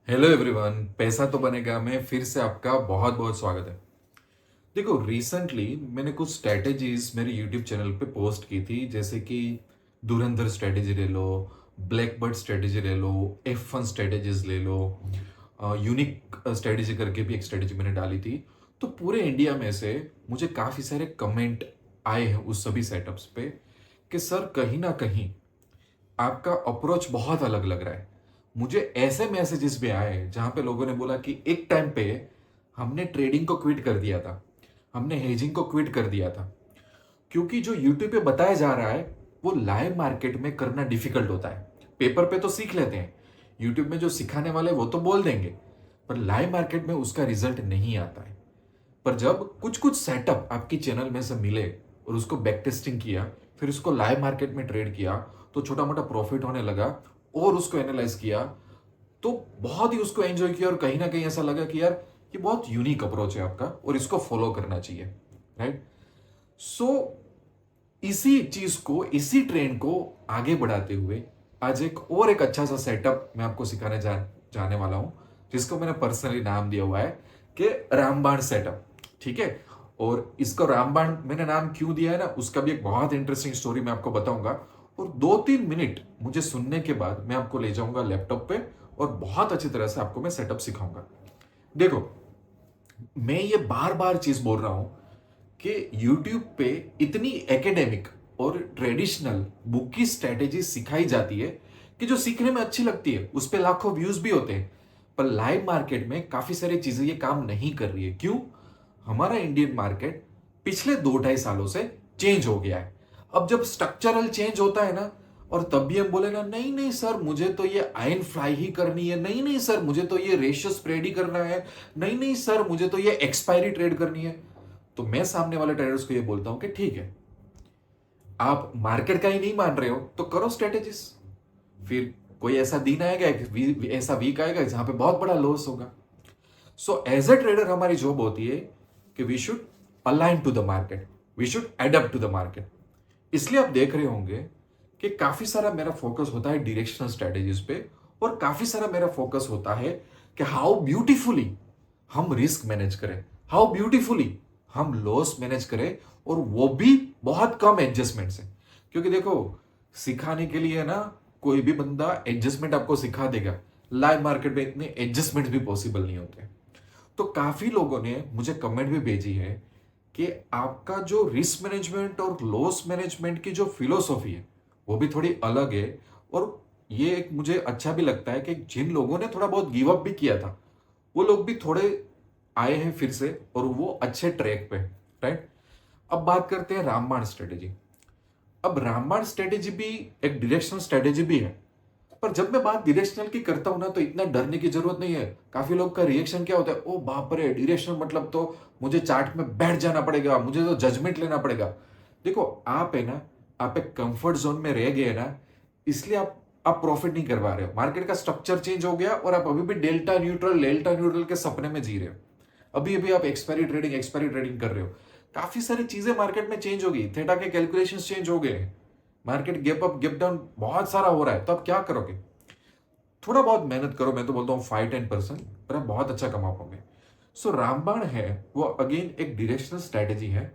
Hello everyone, पैसा तो बनेगा में फिर से आपका बहुत बहुत स्वागत है। देखो, रिसेंटली मैंने कुछ स्ट्रेटेजीज मेरे यूट्यूब चैनल पे पोस्ट की थी, जैसे कि धुरंधर स्ट्रेटेजी ले लो, ब्लैकबर्ड स्ट्रेटेजी ले लो, F1 स्ट्रेटेजीज ले लो, यूनिक स्ट्रेटेजी करके भी एक स्ट्रेटेजी मैंने डाली थी। तो पूरे इंडिया में से मुझे काफ़ी सारे कमेंट आए हैं उस सभी सेटअप्स पे कि सर कहीं ना कहीं आपका अप्रोच बहुत अलग लग रहा है। मुझे ऐसे मैसेजेस भी आए जहां पे लोगों ने बोला कि एक टाइम पे हमने ट्रेडिंग को क्विट कर दिया था, हमने हेजिंग को क्विट कर दिया था, क्योंकि जो यूट्यूब पे बताया जा रहा है वो लाइव मार्केट में करना डिफिकल्ट होता है। पेपर पे तो सीख लेते हैं, यूट्यूब में जो सिखाने वाले वो तो बोल देंगे, पर लाइव मार्केट में उसका रिजल्ट नहीं आता है। पर जब कुछ कुछ सेटअप आपकी चैनल में से मिले और उसको बैक टेस्टिंग किया, फिर उसको लाइव मार्केट में ट्रेड किया, तो छोटा मोटा प्रॉफिट होने लगा। और उसको एनालाइज किया तो बहुत ही उसको एंजॉय किया, और कहीं ना कहीं ऐसा लगा कि यार ये बहुत यूनिक अप्रोच है आपका और इसको फॉलो करना चाहिए। राइट। सो इसी चीज को, इसी ट्रेंड को आगे बढ़ाते हुए आज एक अच्छा सा सेटअप मैं आपको सिखाने जाने वाला हूं, जिसको मैंने पर्सनली नाम दिया हुआ है कि रामबाण सेटअप। ठीक है। और इसको रामबाण मैंने नाम क्यों दिया है ना, उसका भी एक बहुत इंटरेस्टिंग स्टोरी मैं आपको बताऊंगा। और 2-3 मिनट मुझे सुनने के बाद मैं आपको ले जाऊंगा लैपटॉप पे और बहुत अच्छी तरह से आपको मैं सेटअप सिखाऊंगा। देखो, मैं ये बार बार चीज बोल रहा हूं कि YouTube पे इतनी एकेडमिक और ट्रेडिशनल बुक की स्ट्रेटेजी सिखाई जाती है कि जो सीखने में अच्छी लगती है, उस पे लाखों व्यूज भी होते हैं। पर लाइव मार्केट में काफी सारी चीजें ये काम नहीं कर रही है। क्यों? हमारा इंडियन मार्केट पिछले 2-2.5 सालों से चेंज हो गया है। अब जब स्ट्रक्चरल चेंज होता है ना, और तब भी हम बोले ना, नहीं नहीं सर मुझे तो ये आयन फ्लाई ही करनी है, नहीं नहीं सर मुझे तो ये रेशियो स्प्रेड ही करना है, नहीं नहीं सर मुझे तो ये एक्सपायरी ट्रेड करनी है, तो मैं सामने वाले ट्रेडर्स को ये बोलता हूं कि ठीक है, आप मार्केट का ही नहीं मान रहे हो तो करो स्ट्रेटेजीज। फिर कोई ऐसा दिन आएगा, ऐसा वीक आएगा जहां पे बहुत बड़ा लॉस होगा। सो एज अ ट्रेडर हमारी जॉब होती है कि we should align to the market, we should adapt to the market. इसलिए आप देख रहे होंगे कि काफी सारा मेरा फोकस होता है डायरेक्शनल स्ट्रेटेजीज पे, और काफी सारा मेरा फोकस होता है कि हाउ ब्यूटीफुली हम रिस्क मैनेज करें, हाउ ब्यूटीफुली हम लॉस मैनेज करें, और वो भी बहुत कम एडजस्टमेंट से। क्योंकि देखो, सिखाने के लिए ना कोई भी बंदा एडजस्टमेंट आपको सिखा देगा, लाइव मार्केट में इतने एडजस्टमेंट भी पॉसिबल नहीं होते। तो काफी लोगों ने मुझे कमेंट भी भेजी है कि आपका जो रिस्क मैनेजमेंट और लॉस मैनेजमेंट की जो फिलोसॉफी है वो भी थोड़ी अलग है। और ये एक मुझे अच्छा भी लगता है कि जिन लोगों ने थोड़ा बहुत गिव अप भी किया था, वो लोग भी थोड़े आए हैं फिर से, और वो अच्छे ट्रैक पे। राइट। अब बात करते हैं रामबाण स्ट्रेटेजी। अब रामबाण स्ट्रेटेजी भी एक डायरेक्शनल स्ट्रेटेजी भी है, पर जब मैं बात डायरेक्शनल की करता हूं ना, तो इतना डरने की जरूरत नहीं है। काफी लोग का रिएक्शन क्या होता है, ओ बाप रे, डायरेक्शनल मतलब तो मुझे चार्ट में बैठ जाना पड़ेगा, मुझे तो जजमेंट लेना पड़ेगा। देखो, आप है ना, आप एक कंफर्ट जोन में रह गए ना, इसलिए आप प्रॉफिट नहीं करवा रहे हो। मार्केट का स्ट्रक्चर चेंज हो गया और आप अभी भी डेल्टा न्यूट्रल के सपने में जी रहे हो। अभी अभी आप एक्सपायरी ट्रेडिंग कर रहे हो। काफी सारी चीजें मार्केट में चेंज हो गई, थीटा के कैलकुलेशंस चेंज हो गए, market gap up gap down बहुत सारा हो रहा है। तो आप क्या करोगे? थोड़ा बहुत मेहनत करो, मैं तो बोलता हूँ 5-10%, पर आप बहुत अच्छा कमा पाओगे। सो रामबाण है वो अगेन एक डायरेक्शनल स्ट्रेटेजी है।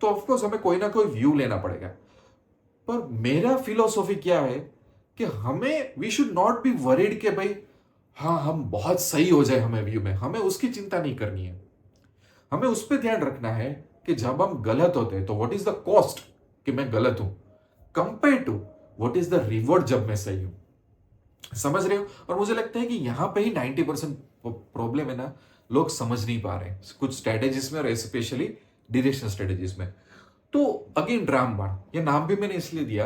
तो ऑफकोर्स हमें कोई ना कोई व्यू लेना पड़ेगा। पर मेरा फिलोसॉफी क्या है कि हमें we should not be worried कि भाई हाँ हम बहुत सही हो जाए, हमें व्यू में हमें उसकी चिंता नहीं करनी है। हमें उस पर ध्यान रखना है कि जब हम गलत होते हैं तो व्हाट इज द कॉस्ट कि मैं गलत हूं, compare to what is the reward जब मैं सही हूं। समझ रहे हो? और मुझे लगता है कि यहां पे ही 90% प्रॉब्लम है ना, लोग समझ नहीं पा रहे हैं कुछ स्ट्रेटेजीज में, और स्पेशली डायरेक्शनल स्ट्रेटेजीज में। तो अगेन रामबाण ये नाम भी मैंने इसलिए दिया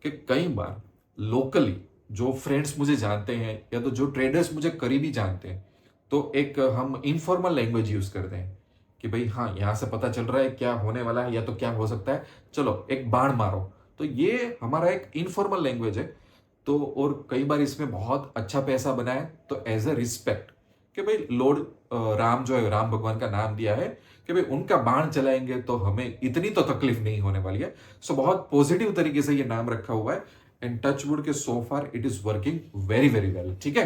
कि कई बार लोकली जो फ्रेंड्स मुझे जानते हैं या तो जो ट्रेडर्स मुझे करीबी जानते हैं, तो एक हम इनफॉर्मल लैंग्वेज यूज करते हैं कि भाई हाँ, यहां से पता चल रहा है क्या होने वाला है या तो क्या हो सकता है, चलो एक बाण मारो। तो ये हमारा एक इनफॉर्मल लैंग्वेज है। तो और कई बार इसमें बहुत अच्छा पैसा बना है, तो एज अ रिस्पेक्ट कि भाई लॉर्ड राम जो है, राम भगवान का नाम दिया है कि भाई उनका बाण चलाएंगे तो हमें इतनी तो तकलीफ नहीं होने वाली है। सो बहुत पॉजिटिव तरीके से ये नाम रखा हुआ है, एंड टच वुड के so far it is working very very well. ठीक है।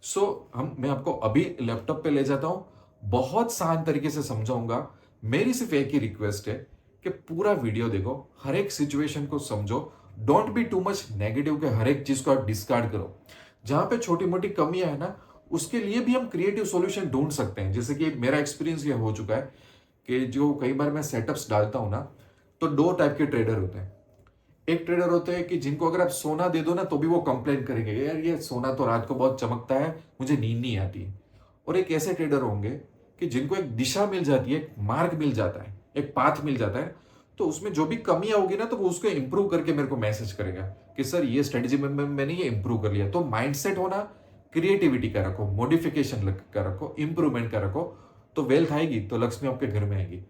सो मैं आपको अभी लैपटॉप पे ले जाता हूं, बहुत शांत तरीके से समझाऊंगा। मेरी सिर्फ एक ही रिक्वेस्ट है कि पूरा वीडियो देखो, हर एक सिचुएशन को समझो। Don't be too much negative के हर एक चीज को आप डिस्कार्ड करो। जहां पे छोटी मोटी कमियां है ना, उसके लिए भी हम क्रिएटिव सॉल्यूशन ढूंढ सकते हैं। जैसे कि मेरा एक्सपीरियंस ये हो चुका है कि जो कई बार मैं सेटअप्स डालता हूं ना, तो दो टाइप के ट्रेडर होते हैं। एक ट्रेडर होते हैं कि जिनको अगर आप सोना दे दो ना तो भी वो कंप्लेन करेंगे, यार ये सोना तो रात को बहुत चमकता है, मुझे नींद नहीं आती है। और एक ऐसे ट्रेडर होंगे कि जिनको एक दिशा मिल जाती है, एक मार्ग मिल जाता है, एक पाथ मिल जाता है, तो उसमें जो भी कमियां होगी ना तो वो उसको इंप्रूव करके मेरे को मैसेज करेगा कि सर ये स्ट्रेटेजी में मैंने ये इंप्रूव कर लिया। तो माइंडसेट होना, क्रिएटिविटी का रखो, मॉडिफिकेशन का रखो, इंप्रूवमेंट का रखो, तो वेल्थ आएगी तो लक्ष्मी आपके घर में आएगी।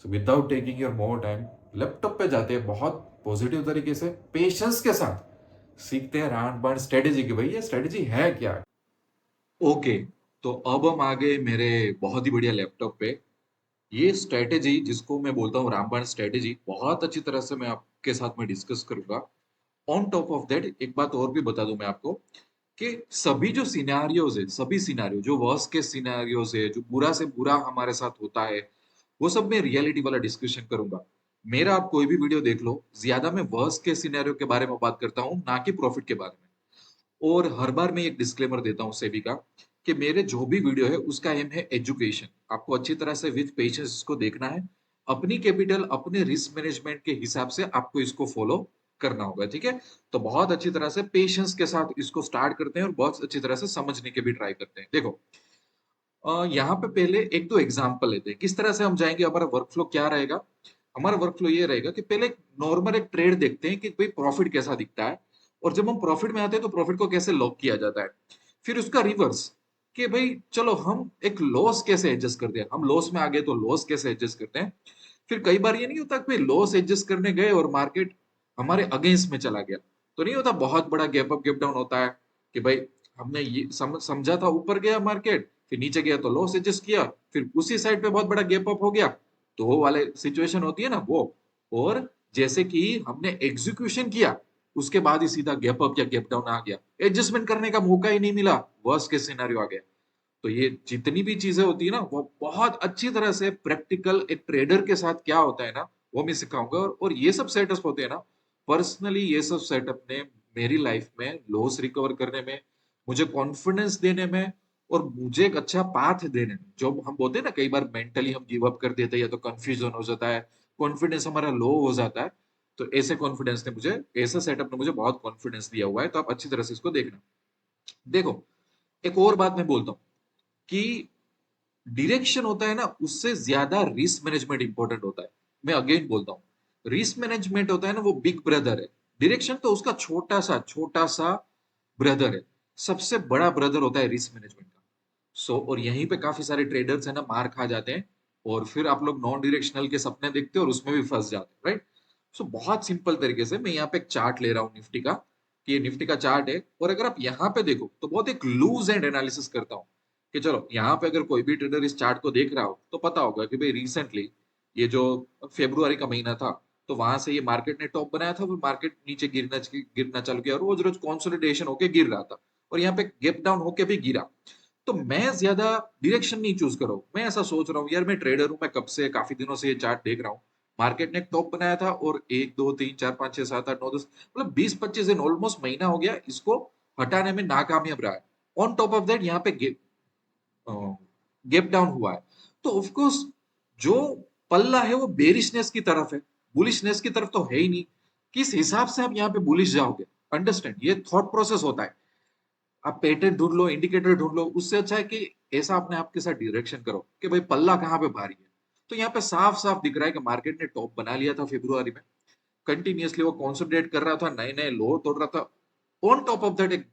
So without taking your more time, laptop पे जाते हैं, बहुत पॉजिटिव तरीके से पेशेंस के साथ सीखते हैं रामबाण स्ट्रेटेजी की, भाई ये स्ट्रेटेजी है क्या। ओके, तो अब हम आ गए मेरे बहुत ही बढ़िया लैपटॉप पे। ये स्ट्रेटेजी जिसको मैं बोलता हूँ रामबाण स्ट्रेटेजी, बहुत अच्छी तरह से मैं आपके साथ में डिस्कस करूंगा। ऑन टॉप ऑफ दैट एक बात और भी बता दूं मैं आपको कि सभी जो सिनेरियोज है, सभी सिनेरियो जो वर्स्ट के सिनेरियोज है, जो बुरा से बुरा हमारे साथ होता है, वो सब मैं रियलिटी वाला डिस्कशन करूंगा। मेरा आप कोई भी वीडियो देख लो, ज्यादा मैं वर्स्ट के सिनेरियो के बारे में बात करता हूँ, ना कि प्रॉफिट के बारे में। और हर बार मैं एक डिस्क्लेमर देता हूँ सेबी का कि मेरे जो भी वीडियो है उसका एम है एजुकेशन। आपको अच्छी तरह से विथ पेशेंस इसको देखना है, अपनी कैपिटल अपने रिस्क मैनेजमेंट के हिसाब से आपको इसको फॉलो करना होगा, ठीक है। तो बहुत अच्छी तरह से पेशेंस के साथ इसको स्टार्ट करते हैं और बहुत अच्छी तरह से समझने के भी ट्राई करते हैं। देखो, यहाँ पे पहले एक तो एग्जांपल लेते हैं किस तरह से हम जाएंगे। हमारा वर्कफ्लो क्या रहेगा? हमारा वर्कफ्लो ये रहेगा कि पहले नॉर्मल एक ट्रेड देखते हैं कि भाई प्रॉफिट कैसा दिखता है, और जब हम प्रॉफिट में आते हैं तो प्रॉफिट को कैसे लॉक किया जाता है। फिर उसका रिवर्स, कि भाई चलो हम एक लॉस कैसे एडजस्ट करते हैं, हम लॉस में आ गए तो लॉस कैसे एडजस्ट करते हैं। फिर कई बार ये नहीं होता कि लॉस एडजस्ट करने गए और मार्केट हमारे अगेंस्ट में चला गया, तो नहीं होता, बहुत बड़ा गैप अप गैप डाउन होता है कि भाई हमने ये समझा था ऊपर गया मार्केट, फिर नीचे गया तो लॉस एडजस्ट किया, फिर उसी साइड पे बहुत बड़ा गैप अप हो गया, तो वो वाले सिचुएशन होती है ना वो। और जैसे कि हमने एग्जीक्यूशन किया, उसके बाद ही सीधा गैप अप या गैप डाउन आ गया, एडजस्टमेंट करने का मौका ही नहीं मिला, वर्स्ट केस सिनेरियो आ गया। तो ये जितनी भी चीजें होती है ना, वो बहुत अच्छी तरह से प्रैक्टिकल एक ट्रेडर के साथ क्या होता है ना, वो मैं सिखाऊंगा। और ये सब सेटअप होते हैं ना, पर्सनली ये सब सेटअप ने मेरी लाइफ में लॉस रिकवर करने में, मुझे कॉन्फिडेंस देने में, और मुझे एक अच्छा पाथ देने में। जो हम बोलते हैं ना, कई बार मेंटली हम गिव अप कर देते हैं या तो कंफ्यूजन हो जाता है, कॉन्फिडेंस हमारा लो हो जाता है, तो ऐसे कॉन्फिडेंस ने मुझे, ऐसा सेटअप ने मुझे बहुत कॉन्फिडेंस दिया हुआ है। तो आप अच्छी तरह से इसको देखना। देखो, एक और बात मैं बोलता हूँ कि डिरेक्शन होता है ना, उससे ज्यादा रिस्क मैनेजमेंट इंपॉर्टेंट होता है। मैं अगेन बोलता हूँ, रिस्क मैनेजमेंट होता है ना, वो बिग ब्रदर है। डिरेक्शन तो उसका छोटा सा ब्रदर है। सबसे बड़ा ब्रदर होता है रिस्क मैनेजमेंट का। और यहीं पे काफी सारे ट्रेडर्स है ना मार खा जाते हैं, और फिर आप लोग नॉन डिरेक्शनल के सपने देखते हो और उसमें भी फंस जाते हैं, राइट। बहुत सिंपल तरीके से मैं यहाँ पे एक चार्ट ले रहा हूँ निफ्टी का, कि ये निफ्टी का चार्ट है। और अगर आप यहाँ पे देखो तो बहुत एक लूज एंड एनालिसिस करता हूँ कि चलो यहाँ पे अगर कोई भी ट्रेडर इस चार्ट को देख रहा हो तो पता होगा कि भाई रिसेंटली ये जो फेब्रुआरी का महीना था, तो वहां से ये मार्केट ने टॉप बनाया था, फिर मार्केट नीचे गिरना चालू किया और रोज रोज कंसोलिडेशन होके गिर रहा था, और यहाँ पे गैप डाउन होके भी गिरा। तो मैं ज्यादा डायरेक्शन नहीं चूज कर रहा हूँ, मैं ऐसा सोच रहा हूँ यार मैं ट्रेडर हूँ, मैं कब से काफी दिनों से ये चार्ट देख रहा हूँ। मार्केट ने एक टॉप बनाया था और 1 2 3 4 5 6 7 8 9 10 मतलब 20 25 दिन ऑलमोस्ट महीना हो गया इसको हटाने में नाकामयाब रहा है। ऑन टॉप ऑफ दैट यहाँ पे गैप डाउन हुआ है। तो ऑफ कोर्स जो पल्ला है वो बेरिशनेस की तरफ है, बुलिशनेस की तरफ तो है ही नहीं। किस हिसाब से आप यहाँ पे बुलिश जाओगे? अंडरस्टैंड, ये थॉट प्रोसेस होता है। आप पैटर्न ढूंढ लो, इंडिकेटर ढूंढ लो, उससे अच्छा है कि ऐसा अपने आप के साथ डायरेक्शन करो कि भाई पल्ला कहाँ पे भारी है। तो यहाँ पे साफ साफ दिख रहा है कि मार्केट ने टॉप बना लिया था फेब्रुआरी में, कंटिन्यूअसली वो कॉन्सोलिडेट कर रहा था, नए नए लो तोड़ रहा था। ऑन टॉप ऑफ दैट एक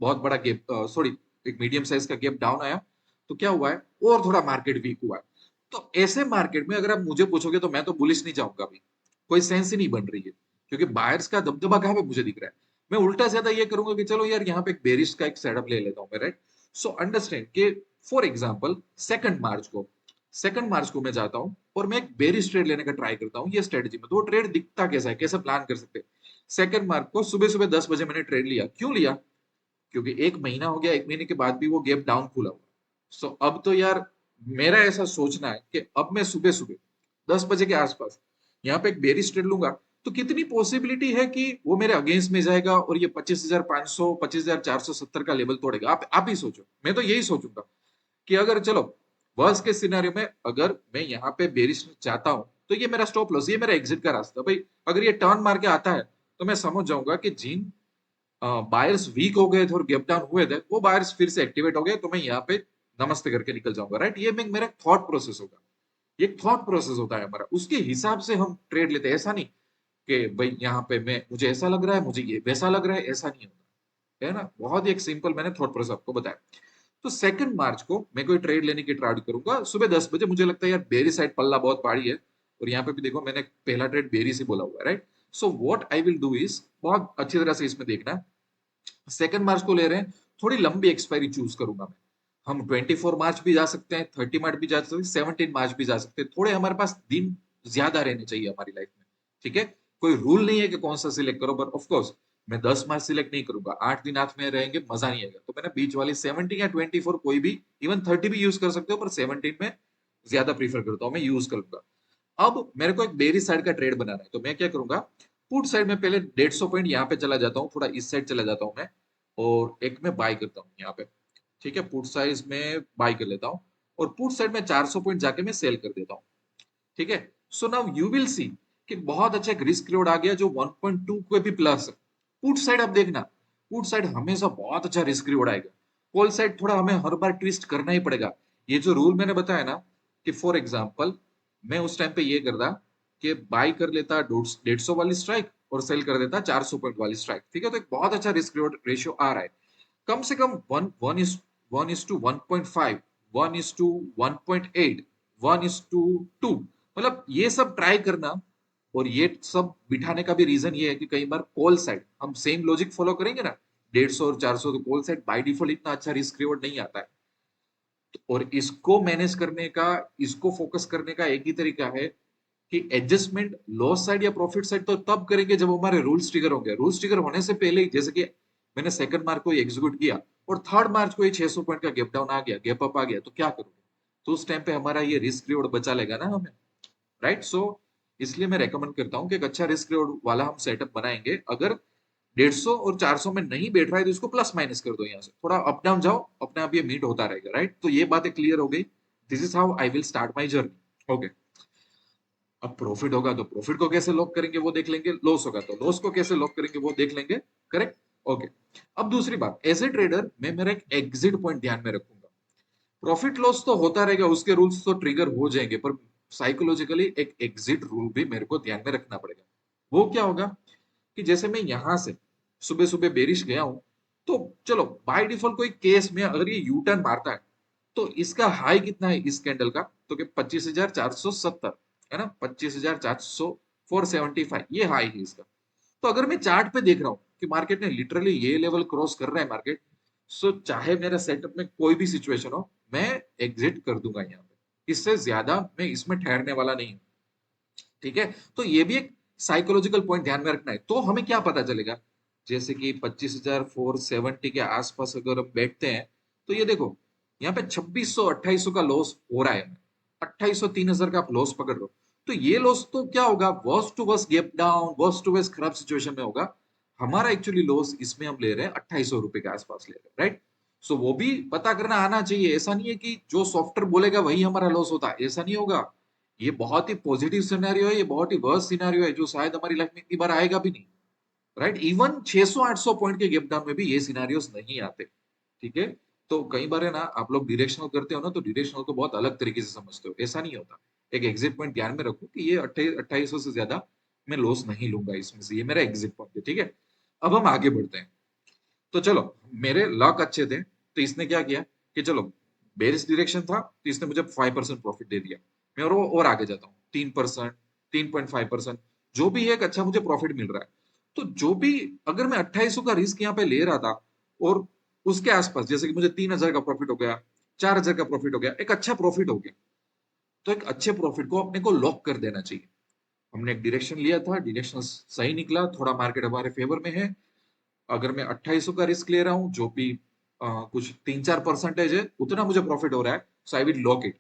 बहुत बड़ा गैप, सॉरी, एक मीडियम साइज का गैप डाउन आया। तो क्या हुआ है, और थोड़ा मार्केट वीक हुआ है। तो ऐसे मार्केट में अगर आप मुझे पूछोगे तो मैं तो बुलिश नहीं जाऊंगा अभी, कोई सेंस ही नहीं बन रही है, क्योंकि बायर्स का दबदबा कहाँ पे मुझे दिख रहा है। मैं उल्टा ज्यादा ये करूंगा कि चलो यार यहाँ पे एक बेरिश का एक सेटअप ले लेता हूँ मैं, राइट। सो अंडरस्टैंड कि फॉर एग्जाम्पल सेकंड मार्च को मैं जाता हूँ और मैं एक बेरिश ट्रेड लेने का ट्राई करता हूँ। ये स्ट्रेटेजी में तो ट्रेड दिखता कैसा है, कैसे प्लान कर सकते हैं। सेकंड मार्च को सुबह सुबह 10 बजे मैंने ट्रेड लिया। क्यों लिया? क्योंकि एक महीना हो गया, एक महीने के बाद भी वो गैप डाउन खुला हुआ। सो अब तो यार मेरा ऐसा सोचना है कि अब मैं सुबह सुबह 10 बजे के आसपास यहाँ पे एक बेरिश ट्रेड लूंगा, तो कितनी पॉसिबिलिटी है कि वो मेरे अगेंस्ट में जाएगा और ये 25,500 25,470 का लेवल तोड़ेगा। आप ही सोचो, मैं तो यही सोचूंगा कि अगर चलो वर्स्ट के सिनेरियो में अगर मैं यहाँ पे बेरिश चाहता हूँ तो ये मेरा स्टॉप लॉस, ये मेरा एग्जिट का रास्ता भाई। अगर ये टर्न मार के आता है तो मैं समझ जाऊंगा कि जिन बायर्स वीक हो गए थे और गैप डाउन हुए थे वो बायर्स फिर से एक्टिवेट हो गए, तो मैं यहाँ पे नमस्ते करके निकल जाऊंगा, राइट। ये मेरा थॉट प्रोसेस होगा, ये थॉट प्रोसेस होता है हमारा, उसके हिसाब से हम ट्रेड लेते हैं। ऐसा नहीं कि भाई यहाँ पे मैं मुझे ऐसा लग रहा है, मुझे ये वैसा लग रहा है, ऐसा नहीं होता है ना। बहुत ही एक सिंपल मैंने थॉट प्रोसेस आपको बताया। तो 2 मार्च को मैं कोई ट्रेड लेने की ट्राई करूंगा सुबह 10 बजे। मुझे लगता है यार बेरी साइड पल्ला बहुत भारी है, और यहाँ पे भी देखो मैंने पहला ट्रेड बेरी से बोला हुआ है, right. So what I will do is, बहुत अच्छी तरह से इसमें देखना, 2 मार्च को ले रहे हैं, थोड़ी लंबी एक्सपायरी चूज करूंगा मैं। हम 24 मार्च भी जा सकते हैं, 30 मार्च भी जा सकते हैं, 17 मार्च भी जा सकते हैं। थोड़े हमारे पास दिन ज्यादा रहने चाहिए हमारी लाइफ में, ठीक है। कोई रूल नहीं है कि कौन सा सिलेक्ट करो, बट ऑफकोर्स मैं 10 मार्च सिलेक्ट नहीं करूंगा, 8 दिन हाथ में रहेंगे, मजा नहीं आएगा। तो मैंने बीच वाली 17 या 24, कोई भी, इवन 30 भी यूज कर सकते हो, पर 17 में ज्यादा प्रीफर करता हूँ, मैं यूज करूंगा। अब मेरे को एक बेरी साइड का ट्रेड बनाना है, तो मैं क्या करूंगा, पुट साइड में पहले 150 पॉइंट यहाँ पे चला जाता हूँ, थोड़ा इस साइड चला जाता हूँ मैं, और एक में बाय करता हूँ यहाँ पे, ठीक है। पुट साइज में बाय कर लेता हूँ, और पुट साइड में 400 पॉइंट जाके मैं सेल कर देता हूँ, ठीक है। So now you will see कि बहुत अच्छा एक रिस्क रिवॉर्ड आ गया जो 1.2 के भी प्लस है। पुट साइड आप देखना, पुट साइड हमेशा बहुत अच्छा रिस्क रिवॉर्ड आएगा। कॉल साइड थोड़ा हमें हर बार ट्विस्ट करना ही पड़ेगा। ये जो रूल मैंने बताया ना, कि फॉर एग्जाम्पल मैं उस टाइम पे ये करता कि बाय कर लेता 150 वाली स्ट्राइक और सेल कर देता 400 पॉइंट वाली स्ट्राइक, ठीक है। तो एक बहुत अच्छा रिस्क रिवॉर्ड रेशियो आ रहा है। कम से कम वन इज टू 1.5, 1:1.8, 1:2, मतलब ये सब ट्राई करना। और ये सब बिठाने का भी रीजन ये है कि कई बार कॉल साइड हम सेम लॉजिक फॉलो करेंगे ना, 150 और 400, तो कॉल साइड बाय डिफॉल्ट इतना अच्छा रिस्क रिवॉर्ड नहीं आता है। और इसको मैनेज करने का, इसको फोकस करने का एक ही तरीका है कि एडजस्टमेंट लॉस साइड या प्रॉफिट साइड तो तब करेंगे जब हमारे रूल्स ट्रिगर होंगे। रूल्स ट्रिगर होने से पहले ही, जैसे कि मैंने 2 मार्च को एग्जीक्यूट किया और 3 मार्च को ये 600 पॉइंट का गैप डाउन आ गया, गैप अप आ गया, तो क्या करोगे। तो उस टाइम पे हमारा ये रिस्क रिवॉर्ड बचा लेगा ना हमें, राइट। सो इसलिए मैं रेकमेंड करता हूँ कि एक अच्छा रिस्क रिवॉर्ड वाला हम सेटअप बनाएंगे। अगर 150 और 400 में नहीं बैठ रहा है तो इसको प्लस माइनस कर दो, यहाँ से थोड़ा अप डाउन जाओ, अपने आप ये मीट होता रहेगा, राइट। तो ये बातें क्लियर हो गई। This is how I will start my journey, okay. अब प्रॉफिट होगा तो प्रॉफिट को कैसे लॉक करेंगे वो देख लेंगे, लॉस होगा तो लॉस को कैसे लॉक करेंगे वो देख लेंगे, करेक्ट, ओके। अब दूसरी बात, एज ए ट्रेडर मैं मेरा एक एग्जिट पॉइंट ध्यान में रखूंगा। प्रॉफिट लॉस तो होता रहेगा, उसके रूल्स तो ट्रिगर हो जाएंगे, पर साइकोलॉजिकली एक एग्जिट रूल भी मेरे को ध्यान में रखना पड़ेगा। वो क्या होगा कि जैसे मैं यहां से सुबह सुबह बेरिश गया हूं, तो चलो बाय डिफॉल्ट कोई केस में अगर ये यू टर्न मारता है तो इसका हाई कितना है इस कैंडल का, तो कि 25,470 है ना, 25,400, 475 ये हाई है इसका। तो अगर मैं चार्ट पे देख रहा हूँ कि मार्केट ने लिटरली ये लेवल क्रॉस कर रहा है मार्केट, सो चाहे मेरा सेटअप में कोई भी सिचुएशन हो, मैं एग्जिट कर दूंगा यहाँ पे। इससे ज्यादा मैं इसमें ठहरने वाला नहीं हूँ, ठीक है। तो ये भी एक साइकोलॉजिकल पॉइंट ध्यान में रखना है। तो हमें क्या पता चलेगा, जैसे कि 25,470 के आसपास अगर हम बैठते हैं, तो ये देखो यहाँ पे 2600 2800 का लॉस हो रहा है, 2800 3000 का आप लॉस पकड़ लो। तो ये लॉस तो क्या होगा, worst to worst gap down, worst to worst खराब सिचुएशन में होगा। हमारा एक्चुअली लॉस इसमें हम ले रहे हैं 2800 रुपए के आसपास ले रहे हैं, राइट। सो वो भी पता करना आना चाहिए। ऐसा नहीं है कि जो सॉफ्टवेयर बोलेगा वही हमारा लॉस होता है, ऐसा नहीं होगा। ये बहुत ही पॉजिटिव सिनेरियो है, ये बहुत ही वर्स्ट सिनेरियो है जो शायद हमारी लाइफ में इतनी बार आएगा भी नहीं, राइट। इवन 600 800 पॉइंट के गैप डाउन में भी ये सिनेरियोस नहीं आते, ठीक है। तो कई बार है ना, आप लोग डिरेक्शनल करते हो ना, तो डिरेक्शनल को बहुत अलग तरीके से समझते हो, ऐसा नहीं होता। एक एग्जिट पॉइंट ध्यान में रखो कि ये 2800 से ज्यादा मैं लॉस नहीं लूंगा इसमें से, ये मेरा एग्जिट पॉइंट है, ठीक है। अब हम आगे बढ़ते हैं। तो चलो, मेरे लक अच्छे थे, तो इसने क्या किया कि चलो बेरिश डायरेक्शन था तो इसने मुझे 5% प्रॉफिट दे दिया। मैं और आगे जाता हूँ, 3%, 3.5%, जो भी है एक अच्छा मुझे प्रॉफिट मिल रहा है। तो जो भी, अगर मैं 2800 का रिस्क यहाँ पे ले रहा था, और उसके आसपास जैसे कि मुझे 3000 का प्रॉफिट हो गया, 4000 का प्रॉफिट हो गया, एक अच्छा प्रॉफिट हो गया, तो एक अच्छे प्रॉफिट को अपने को लॉक कर देना चाहिए। हमने एक डायरेक्शन लिया था, डायरेक्शन सही निकला, थोड़ा मार्केट हमारे फेवर में है, अगर मैं 2800 का रिस्क ले रहा हूँ, जो भी कुछ 3-4% है, उतना मुझे प्रॉफिट हो रहा है, सो आई विल लॉक इट।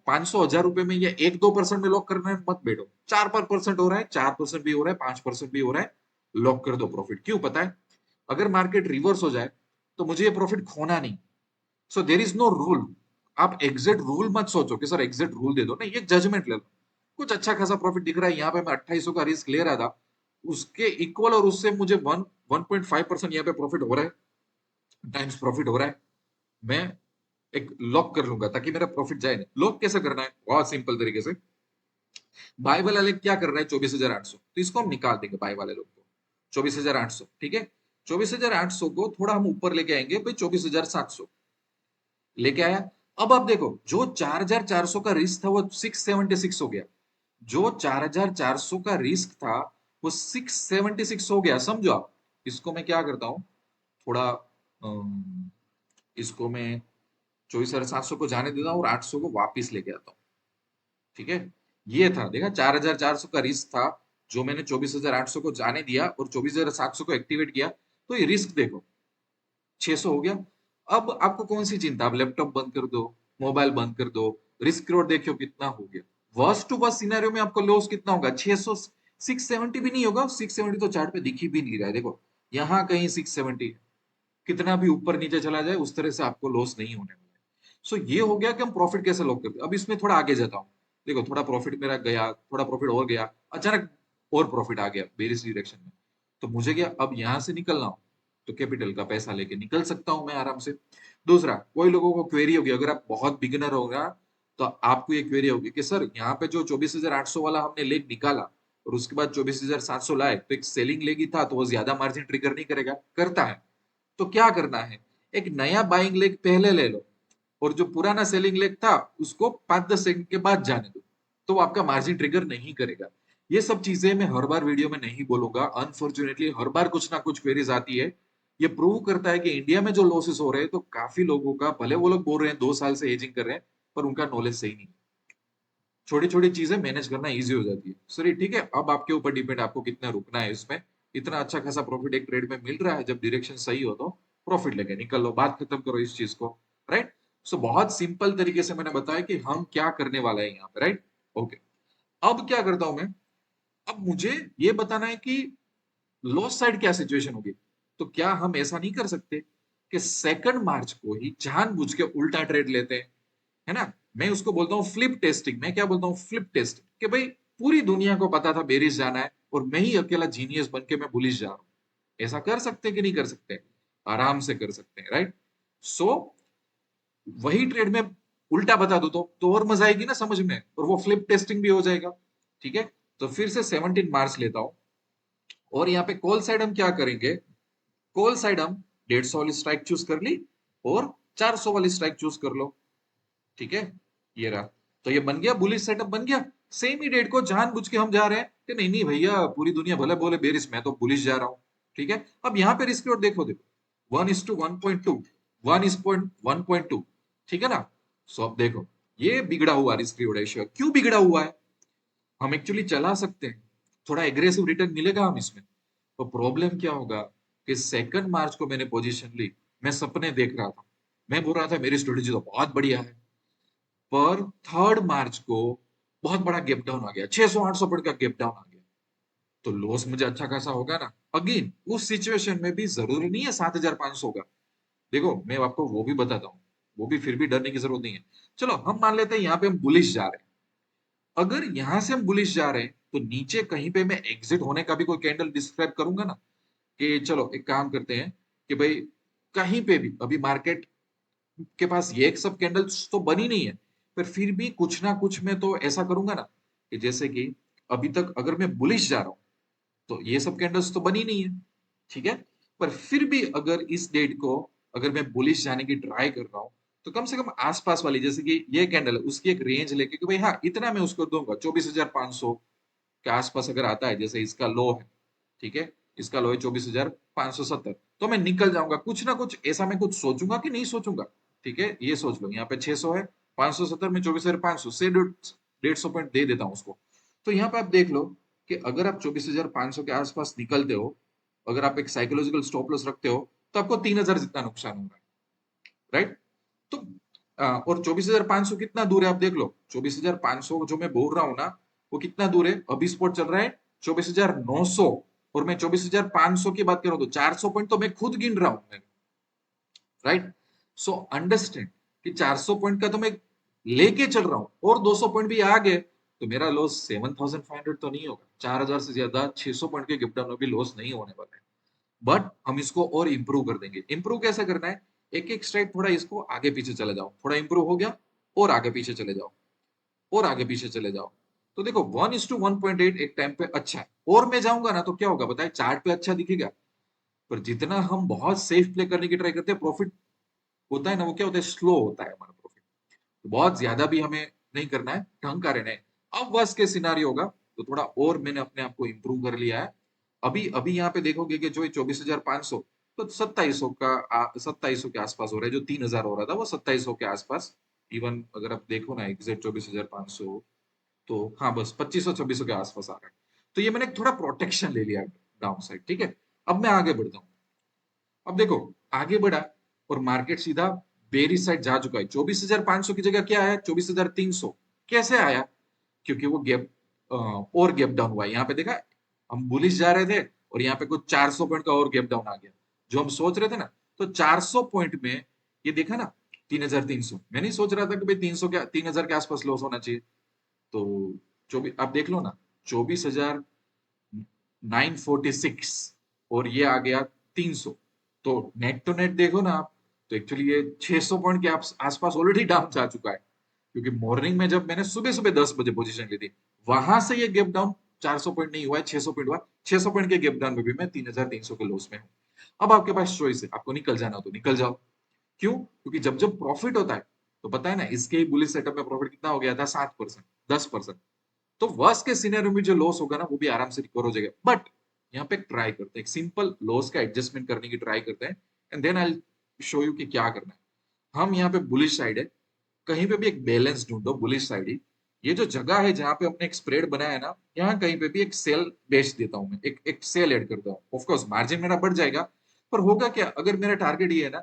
500 1000 रुपए में या 1-2% में लॉक करना है, मत बैठो। 4% हो रहा है, 4% भी हो रहा है, 5% भी हो रहा है, लॉक कर दो प्रॉफिट। क्यों पता है? अगर मार्केट रिवर्स हो जाए तो मुझे ये प्रॉफिट खोना नहीं। सो देर इज नो रूल। आप एग्जिट रूल मत सोचो कि सर एग्जिट रूल दे दो, नहीं, ये जजमेंट ले लो। कुछ अच्छा खासा प्रॉफिट दिख रहा है, यहाँ पे मैं 2800 का रिस्क ले रहा था, उसके इक्वल और उससे मुझे 1.5% यहाँ पे प्रॉफिट हो रहा है, टाइम्स प्रॉफिट हो रहा है, मैं एक लॉक कर लूंगा ताकि मेरा प्रॉफिट जाए नहीं। लॉक कैसे करना है? बहुत सिंपल तरीके से। बाय वाला लेग क्या कर रहा है? 24,800, तो इसको हम निकाल देंगे बाय वाले लोग को। 24,800, ठीक है। 24,800 को थोड़ा हम ऊपर लेके आएंगे भाई, 24,700 लेके आया। अब आप देखो, जो 4,400 का रिस्क था वो 676 हो गया। जो 4,400 का रिस्क था वो 676 हो गया, समझो आप। इसको मैं क्या करता हूँ, थोड़ा इसको मैं 24,700 को जाने देता हूँ और 800 को वापिस लेके आता हूँ, ठीक है। ये था, देखा, 4,400 का रिस्क था, जो मैंने 24,800 को जाने दिया और 24,700 को एक्टिवेट किया, तो ये रिस्क देखो 600 हो गया। अब आपको कौन सी चिंता? आप लैपटॉप बंद कर दो, मोबाइल बंद कर दो, रिस्क रिवॉर्ड देखो कितना हो गया। वर्स्ट टू वर्स्ट सिनेरियो में आपको लॉस कितना होगा? 600। 670 भी नहीं होगा, 670 तो चार्ट पे दिख ही भी नहीं रहा है, देखो यहाँ कहीं 670 है। कितना भी ऊपर नीचे चला जाए उस तरह से आपको लॉस नहीं होने वाला है। सो ये हो गया कि हम प्रॉफिट कैसे लॉक करते हैं। अब इसमें थोड़ा आगे जाता हूँ। देखो, थोड़ा प्रॉफिट मेरा गया, थोड़ा प्रॉफिट और गया, अचानक और प्रॉफिट आ गया बेरिश डायरेक्शन में, तो मुझे क्या, अब यहां से निकलना हो तो कैपिटल का पैसा लेके निकल सकता हूं मैं आराम से। दूसरा, कोई लोगों को क्वेरी होगी, अगर आप बहुत बिगिनर होगा तो आपको ये क्वेरी होगी कि सर यहाँ पे जो 24,800 वाला हमने लेग निकाला और उसके बाद 24,700 लाए, तो एक सेलिंग लेग ही था, तो वो ज्यादा मार्जिन ट्रिगर नहीं करेगा? करता है। तो क्या करना है, एक नया बाइंग लेग पहले ले लो और जो पुराना सेलिंग लेग था उसको 5-10 सेकंड के बाद जाने दो, तो वो आपका मार्जिन ट्रिगर नहीं करेगा। ये सब चीजें मैं हर बार वीडियो में नहीं बोलूंगा, अनफॉर्चुनेटली हर बार कुछ ना कुछ क्वेरीज आती है। ये प्रूव करता है कि इंडिया में जो लॉसेस हो रहे हैं, तो काफी लोगों का, भले वो लोग बोल रहे हैं 2 साल से हेजिंग कर रहे हैं, पर उनका नॉलेज सही नहीं। छोटी छोटी चीजें मैनेज करना इजी हो जाती है। सर ठीक है, अब आपके ऊपर डिपेंड, आपको कितना रुकना है इसमें। इतना अच्छा खासा प्रॉफिट एक ट्रेड में मिल रहा है, जब डायरेक्शन सही हो तो प्रॉफिट लेके निकल लो, बात खत्म करो इस चीज को। राइट। सो बहुत सिंपल तरीके से मैंने बताया कि हम क्या करने वाले हैं यहाँ पे। राइट। ओके। अब क्या करता हूं मैं, अब मुझे ये बताना है कि लॉस साइड क्या सिचुएशन होगी। तो क्या हम ऐसा नहीं कर सकते कि 2 मार्च को ही जानबूझ के उल्टा ट्रेड लेते हैं, है ना? मैं उसको बोलता हूँ फ्लिप टेस्टिंग। मैं क्या बोलता हूँ? फ्लिप टेस्टिंग, कि भाई पूरी दुनिया को पता था बेरिश जाना है और मैं ही अकेला जीनियस बन के मैं बुलिश जा रहा हूँ। ऐसा कर सकते हैं कि नहीं कर सकते? आराम से कर सकते हैं। राइट। सो वही ट्रेड में उल्टा बता दो तो और मजा आएगी ना समझ में, और वो फ्लिप टेस्टिंग भी हो जाएगा। ठीक है। तो फिर से 17 मार्च लेता हूं और यहाँ पे कॉल साइड हम क्या करेंगे? कॉल साइड हम 150 वाली स्ट्राइक चूज कर ली और 400 वाली स्ट्राइक चूज कर लो। ठीक है। ये रहा। तो ये बन गया, बुलिश सेटअप बन गया। सेम ही डेट को जानबूझ के हम जा रहे हैं कि नहीं नहीं भैया, पूरी दुनिया भले बोले बेरिश, मैं तो बुलिश जा रहा हूँ। ठीक है। अब यहाँ पे रिस्क रिवॉर्ड देखो, देखो 1:1.2, 1:1.2, ठीक है ना? सो अब देखो, ये बिगड़ा हुआ रिस्क रिवॉर्ड रेशियो क्यों बिगड़ा हुआ है? हम एक्चुअली चला सकते हैं, थोड़ा एग्रेसिव रिटर्न मिलेगा हम इसमें। तो प्रॉब्लम क्या होगा कि 2 मार्च को मैंने पोजीशन ली, मैं सपने देख रहा था, मैं बोल रहा था मेरी स्ट्रेटेजी तो बहुत बढ़िया है, पर 3 मार्च को बहुत बड़ा गैप डाउन आ गया, 600-800 पॉइंट का गैप डाउन आ गया, तो लॉस मुझे अच्छा खासा होगा ना। अगेन उस सिचुएशन में भी जरूरी नहीं है 7,500 का। देखो मैं आपको वो भी बताता हूँ, वो भी फिर भी डरने की जरूरत नहीं है। चलो हम मान लेते हैं यहाँ पे हम बुलिश जा रहे हैं। अगर यहां से हम बुलिश जा रहे हैं तो नीचे कहीं पे मैं एग्जिट होने का भी कोई कैंडल डिस्क्राइब करूंगा ना, कि चलो एक काम करते हैं कि भाई कहीं पे भी अभी मार्केट के पास ये एक सब कैंडल्स तो बनी नहीं है, पर फिर भी कुछ ना कुछ मैं तो ऐसा करूंगा ना, कि जैसे कि अभी तक अगर मैं बुलिश जा रहा हूं तो ये सब कैंडल्स तो बनी नहीं है, ठीक है। पर फिर भी अगर इस डेट को, अगर मैं बुलिश जाने की ट्राई कर रहा हूँ, तो कम से कम आसपास वाली, जैसे कि ये कैंडल है, उसकी एक रेंज लेके कि भाई हाँ इतना मैं उसको दूंगा, 24,500 के आसपास अगर आता है, जैसे इसका लो है, ठीक है, इसका लो है 24,570, तो मैं निकल जाऊंगा। कुछ ना कुछ ऐसा मैं कुछ सोचूंगा कि नहीं सोचूंगा? ठीक है, ये सोच लो, यहाँ पे 600 है, 570 में 24,500 से 150 पॉइंट दे देता हूँ उसको। तो यहाँ पे आप देख लो कि अगर आप 24,500 के आसपास निकलते हो, अगर आप एक साइकोलॉजिकल स्टॉप लॉस रखते हो तो आपको 3,000 जितना नुकसान हो रहा है, राइट? तो और 24,500 कितना दूर है आप देख लो। 24,500 जो मैं बोल रहा हूँ ना, वो कितना दूर है? अभी स्पॉट चल रहा है 24,900, और मैं 24,500 की बात कर रहा हूँ तो 400 पॉइंट तो मैं खुद गिन रहा हूँ, राइट? सो अंडरस्टैंड कि 400 पॉइंट का तो मैं लेके चल रहा हूं, और 200 पॉइंट भी आ गए तो मेरा लॉस 7,500 तो नहीं होगा। 4,000 से ज्यादा 600 पॉइंट के गिफ्ट डाउन में भी लॉस नहीं होने वाला है। बट हम इसको और इंप्रूव कर देंगे। इंप्रूव कैसे करना है? एक एक स्टेप, थोड़ा इसको आगे पीछे चले जाओ, थोड़ा इंप्रूव हो गया और आगे पीछे चले जाओ, और आगे पीछे चले जाओ। तो देखो 1:1.8 एक टाइम पे अच्छा है, और मैं जाऊंगा ना तो क्या होगा बताए? चार्ट पे अच्छा दिखेगा, पर जितना हम बहुत सेफ प्ले करने की ट्राई करते हैं, प्रॉफिट होता है ना, वो क्या होता है? स्लो होता है हमारा प्रॉफिट। तो बहुत ज्यादा भी हमें नहीं करना है, ढंग का रहना है। अब वर्स्ट के सिनारियो होगा तो थोड़ा और मैंने अपने आप को इंप्रूव कर लिया है। अभी अभी यहाँ पे देखोगे कि जो 24,500, तो 2700 का 2700 के आसपास हो रहा है। जो 3,000 हो रहा था वो 2700 के आसपास। इवन अगर आप देखो ना एग्जैक्ट 24,500, तो हाँ बस 2500 2600 के आसपास आ रहा है। तो ये मैंने थोड़ा प्रोटेक्शन ले लिया डाउन साइड, ठीक है? अब मैं आगे बढ़ता हूँ। अब देखो आगे बढ़ा और मार्केट सीधा बेरी साइड जा चुका है। 24,500 की जगह क्या है? 24,300। कैसे आया? क्योंकि वो गैप और गैप डाउन हुआ है। यहाँ पे देखा, हम बुलिश जा रहे थे और यहाँ पे कुछ 400 पॉइंट का और गैप डाउन आ गया। जो हम सोच रहे थे ना, तो 400 पॉइंट में ये देखा ना 3,300। मैं नहीं सोच रहा था कि भाई 300 के 3,000 के आसपास लॉस होना चाहिए। तो 24 आप देख लो ना, 24,946, और ये आ गया 300। तो नेट टू नेट देखो ना आप, तो एक्चुअली ये 600 पॉइंट के आसपास ऑलरेडी डाउन जा चुका है। क्योंकि मॉर्निंग में जब मैंने सुबह सुबह 10 बजे पोजीशन ली थी, वहां से ये गैप डाउन 400 पॉइंट नहीं हुआ है, 600 पॉइंट हुआ। 600 पॉइंट के गैप डाउन में भी मैं 3,300 के लॉस में हूँ। अब आपके पास चॉइस है, आपको निकल जाना हो तो निकल जाओ। क्यों? क्योंकि जब जब प्रॉफिट होता है, तो पता है ना इसके ही बुलिश सेटअप में प्रॉफिट कितना हो गया था? 7%, 10%। तो वर्स्ट के सिनेरियो में जो लॉस होगा ना, वो भी आराम से रिकवर हो जाएगा। बट यहाँ पे ट्राई करते हैं, एक सिंपल लॉस का एडजस्टमेंट करने की ट्राई करते हैं, and then I show you कि क्या करना है। हम यहाँ पे बुलिश साइड है, कहीं पे भी एक बैलेंस ढूंढो, बुलिश साइड ही। ये जो जगह है जहां पे हमने एक स्प्रेड बनाया है ना, यहाँ कहीं पे भी एक सेल बेच देता हूं मैं, एक एक सेल ऐड करता हूँ। ऑफकोर्स मार्जिन मेरा बढ़ जाएगा, पर होगा क्या? अगर मेरा टारगेट ये है ना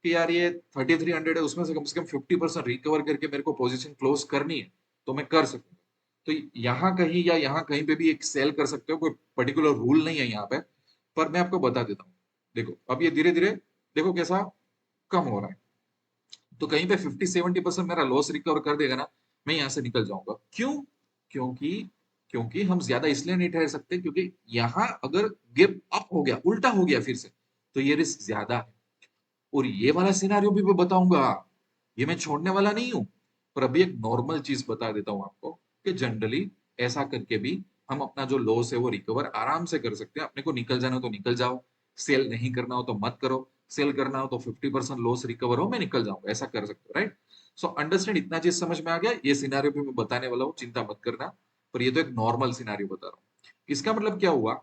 कि यार ये 3,300 है, उसमें से कम 50% रिकवर करके मेरे को पोजीशन क्लोज करनी है, तो मैं कर सकूंगा। तो यहाँ कहीं या यहाँ कहीं पे भी एक सेल कर सकते हो, कोई पर्टिकुलर रूल नहीं है यहाँ पे। पर मैं आपको बता देता हूँ, देखो अब ये धीरे धीरे देखो कैसा कम हो रहा है। तो कहीं पे 50-70% मेरा लॉस रिकवर कर देगा ना, मैं यहाँ से निकल जाऊंगा। क्यों? क्योंकि क्योंकि हम ज्यादा इसलिए नहीं ठहर सकते, क्योंकि यहाँ अगर गैप अप हो गया, उल्टा हो गया फिर से, तो ये रिस्क ज्यादा है। और ये वाला सिनारियो भी मैं बताऊंगा, ये मैं छोड़ने वाला नहीं हूं। पर अभी एक नॉर्मल चीज बता देता हूं आपको, कि जनरली ऐसा करके भी हम अपना जो लॉस है वो रिकवर आराम से कर सकते हैं। अपने को निकल जाना हो तो निकल जाओ, सेल नहीं करना हो तो मत करो। सेल करना हो तो 50% लॉस रिकवर हो, मैं निकल जाऊंगा, ऐसा कर सकते हो, राइट? सो अंडरस्टैंड, इतना चीज समझ में आ गया। ये सिनारियो भी मैं बताने वाला हूँ, चिंता मत करना। पर ये तो एक नॉर्मल सिनारियो बता रहा हूँ। इसका मतलब क्या हुआ